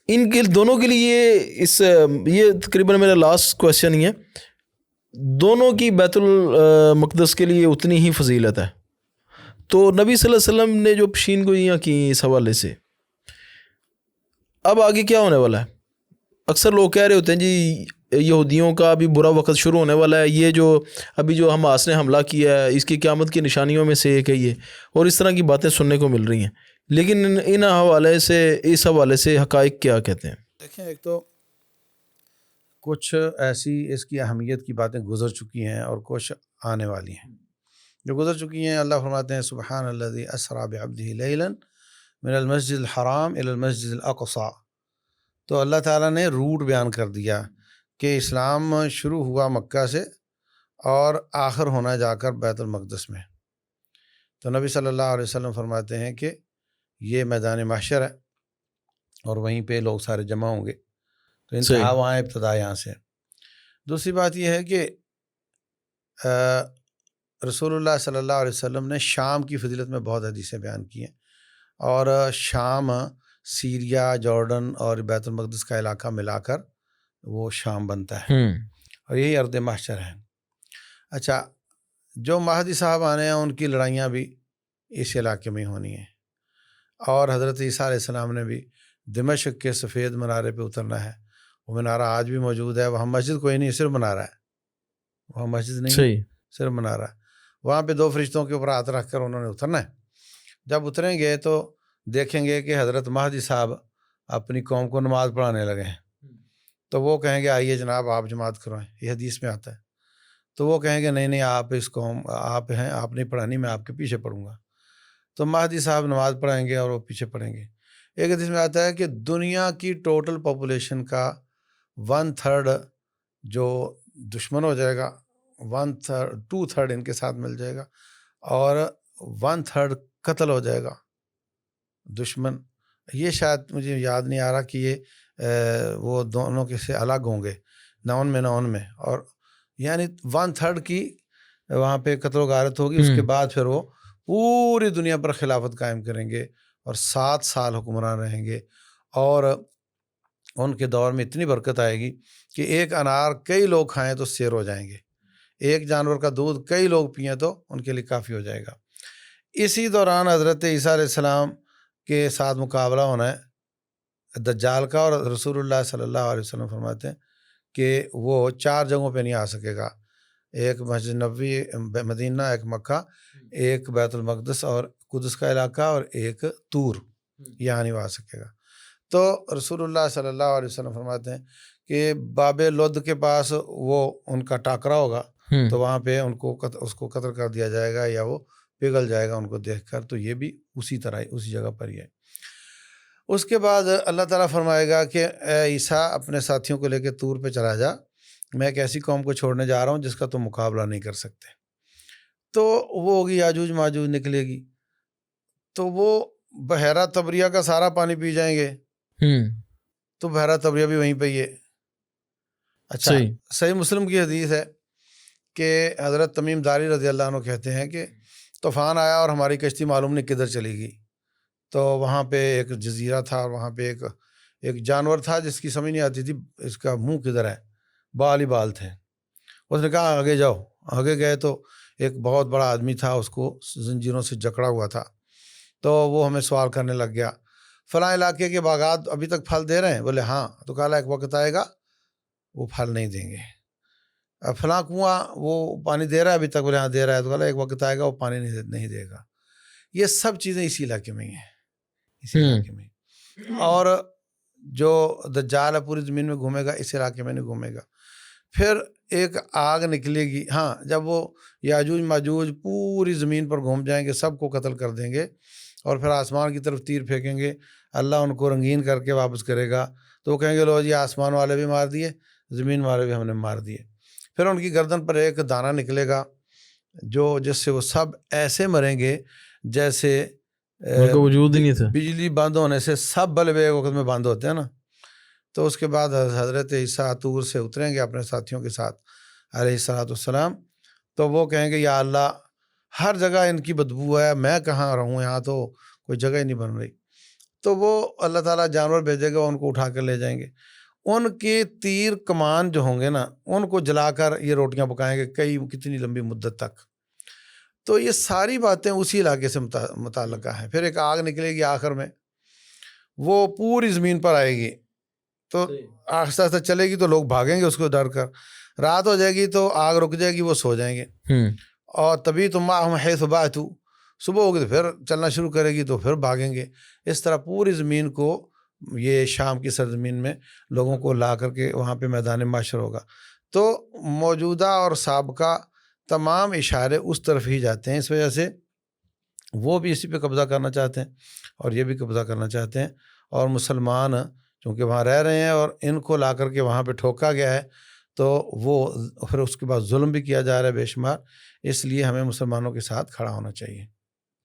ان کے دونوں کے لیے یہ تقریباً میرا لاسٹ کویشچن ہی ہے، دونوں کی بیت المقدس کے لیے اتنی ہی فضیلت ہے، تو نبی صلی اللہ علیہ وسلم نے جو پیشین گوئیاں کی اس حوالے سے، اب آگے کیا ہونے والا ہے؟ اکثر لوگ کہہ رہے ہوتے ہیں جی یہودیوں کا ابھی برا وقت شروع ہونے والا ہے، یہ جو ابھی جو حماس نے حملہ کیا ہے اس کی قیامت کی نشانیوں میں سے ایک ہے یہ، اور اس طرح کی باتیں سننے کو مل رہی ہیں، لیکن ان حوالے سے، اس حوالے سے حقائق کیا کہتے ہیں؟ دیکھیں، ایک تو کچھ ایسی اس کی اہمیت کی باتیں گزر چکی ہیں اور کچھ آنے والی ہیں جو گزر چکی ہیں۔ اللہ فرماتے ہیں سبحان الذی اسری بعبدہ لیلا من المسجد الحرام الی المسجد الاقصی، تو اللہ تعالیٰ نے روٹ بیان کر دیا کہ اسلام شروع ہوا مکہ سے اور آخر ہونا جا کر بیت المقدس میں۔ تو نبی صلی اللہ علیہ وسلم فرماتے ہیں کہ یہ میدان محشر ہے اور وہیں پہ لوگ سارے جمع ہوں گے، تو انتہا وہاں، ابتدا یہاں سے۔ دوسری بات یہ ہے کہ رسول اللہ صلی اللہ علیہ وسلم نے شام کی فضیلت میں بہت حدیثیں بیان کی ہیں، اور شام سیریا، جارڈن اور بیت المقدس کا علاقہ ملا کر وہ شام بنتا ہے، اور یہی ارض محشر ہے۔ اچھا، جو مہدی صاحب آنے ہیں ان کی لڑائیاں بھی اس علاقے میں ہونی ہیں، اور حضرت عیسیٰ علیہ السلام نے بھی دمشق کے سفید منارے پہ اترنا ہے، وہ منارہ آج بھی موجود ہے، وہاں مسجد کوئی نہیں، صرف منارہ ہے، وہاں مسجد نہیں، صرف منارہ ہے۔ وہاں پہ 2 فرشتوں کے اوپر ہاتھ رکھ کر انہوں نے اترنا ہے۔ جب اتریں گے تو دیکھیں گے کہ حضرت مہدی صاحب اپنی قوم کو نماز پڑھانے لگے ہیں، تو وہ کہیں گے آئیے جناب آپ جماعت کروائیں، یہ حدیث میں آتا ہے۔ تو وہ کہیں گے نہیں نہیں، آپ اس قوم آپ ہیں، آپ نہیں پڑھانی، میں آپ کے پیچھے پڑھوں گا۔ تو مہدی صاحب نماز پڑھائیں گے اور وہ پیچھے پڑھیں گے۔ ایک حدیث میں آتا ہے کہ دنیا کی ٹوٹل پاپولیشن کا 1/3 جو دشمن ہو جائے گا، 2/3 ان کے ساتھ مل جائے گا، اور 1/3 قتل ہو جائے گا دشمن۔ یہ شاید مجھے یاد نہیں آ رہا کہ یہ وہ دونوں کے سے الگ ہوں گے، نہ ان میں نہ ان میں، اور یعنی 1/3 کی وہاں پہ قتل و غارت ہوگی۔ اس کے بعد پھر وہ پوری دنیا پر خلافت قائم کریں گے اور 7 سال حکمران رہیں گے، اور ان کے دور میں اتنی برکت آئے گی کہ ایک انار کئی لوگ کھائیں تو سیر ہو جائیں گے، ایک جانور کا دودھ کئی لوگ پئیں تو ان کے لیے کافی ہو جائے گا۔ اسی دوران حضرت عیسیٰ علیہ السلام کے ساتھ مقابلہ ہونا ہے دجال کا، اور رسول اللہ صلی اللہ علیہ وسلم فرماتے ہیں کہ وہ 4 جگہوں پہ نہیں آ سکے گا، ایک مسجد نبوی مدینہ، ایک مکہ، ایک بیت المقدس اور قدس کا علاقہ، اور ایک طور، یہاں نہیں آ سکے گا۔ تو رسول اللہ صلی اللہ علیہ وسلم فرماتے ہیں کہ باب لد کے پاس وہ ان کا ٹاکرا ہوگا، تو وہاں پہ اس کو قتل کر دیا جائے گا، یا وہ پگھل جائے گا ان کو دیکھ کر۔ تو یہ بھی اسی طرح اسی جگہ پر ہی ہے۔ اس کے بعد اللہ تعالیٰ فرمائے گا کہ اے عیسیٰ اپنے ساتھیوں کو لے کے طور پہ چلا جا، میں ایک ایسی قوم کو چھوڑنے جا رہا ہوں جس کا تم مقابلہ نہیں کر سکتے۔ تو وہ ہوگی یاجوج ماجوج نکلے گی، تو وہ بحیرہ طبریہ کا سارا پانی پی جائیں گے، تو بحیرہ طبریہ بھی وہیں پہ ہی ہے۔ اچھا، صحیح مسلم کی حدیث ہے کہ حضرت تمیم داری رضی اللہ عنہ کہتے ہیں کہ طوفان آیا اور ہماری کشتی معلوم نہیں کدھر چلی گئی، تو وہاں پہ ایک جزیرہ تھا، اور وہاں پہ ایک جانور تھا جس کی سمجھ نہیں آتی تھی اس کا منہ کدھر ہے، بال ہی بال تھے۔ اس نے کہا آگے جاؤ، آگے گئے تو ایک بہت بڑا آدمی تھا، اس کو زنجیروں سے جکڑا ہوا تھا، تو وہ ہمیں سوال کرنے لگ گیا فلاں علاقے کے باغات ابھی تک پھل دے رہے ہیں؟ بولے ہاں۔ تو کہا ایک وقت آئے گا وہ پھل نہیں دیں گے۔ فلاں کنواں وہ پانی دے رہا ہے ابھی تک؟ بولے ہاں دے رہا ہے۔ تو کہا ایک وقت آئے گا وہ پانی نہیں دے گا۔ یہ سب چیزیں اسی علاقے میں ہی ہیں، اسی علاقے میں۔ اور جو دجال ہے پوری زمین میں گھومے گا، اس علاقے میں نہیں گھومے گا۔ پھر ایک آگ نکلے گی، ہاں، جب وہ یاجوج ماجوج پوری زمین پر گھوم جائیں گے، سب کو قتل کر دیں گے، اور پھر آسمان کی طرف تیر پھینکیں گے، اللہ ان کو رنگین کر کے واپس کرے گا، تو وہ کہیں گے لو جی آسمان والے بھی مار دیے، زمین والے بھی ہم نے مار دیے۔ پھر ان کی گردن پر ایک دانہ نکلے گا جس سے وہ سب ایسے مریں گے جیسے وجود ہی نہیں تھا، بجلی بند ہونے سے سب بلب ایک وقت میں بند ہوتے ہیں نا۔ تو اس کے بعد حضرت عیسیٰ طور سے اتریں گے اپنے ساتھیوں کے ساتھ علیہ الصلوۃ والسلام، تو وہ کہیں گے یا اللہ ہر جگہ ان کی بدبو ہے، میں کہاں رہوں، یہاں تو کوئی جگہ ہی نہیں بن رہی۔ تو وہ اللہ تعالیٰ جانور بھیجے گا، ان کو اٹھا کر لے جائیں گے. ان کے تیر کمان جو ہوں گے نا، ان کو جلا کر یہ روٹیاں پکائیں گے کتنی لمبی مدت تک. تو یہ ساری باتیں اسی علاقے سے متعلقہ ہیں. پھر ایک آگ نکلے گی آخر میں، وہ پوری زمین پر آئے گی، تو آہستہ آہستہ چلے گی تو لوگ بھاگیں گے اس کو ڈر کر. رات ہو جائے گی تو آگ رک جائے گی، وہ سو جائیں گے. اور تبھی تم ہم حیث بعثوا، صبح ہوگی تو پھر چلنا شروع کرے گی تو پھر بھاگیں گے. اس طرح پوری زمین کو، یہ شام کی سرزمین میں لوگوں کو لا کر کے وہاں پہ میدان محشر ہوگا. تو موجودہ اور سابقہ تمام اشارے اس طرف ہی جاتے ہیں. اس وجہ سے وہ بھی اسی پہ قبضہ کرنا چاہتے ہیں اور یہ بھی قبضہ کرنا چاہتے ہیں. اور مسلمان چونکہ وہاں رہ رہے ہیں اور ان کو لا کر کے وہاں پہ ٹھوکا گیا ہے، تو وہ پھر اس کے بعد ظلم بھی کیا جا رہا ہے بے شمار. اس لیے ہمیں مسلمانوں کے ساتھ کھڑا ہونا چاہیے.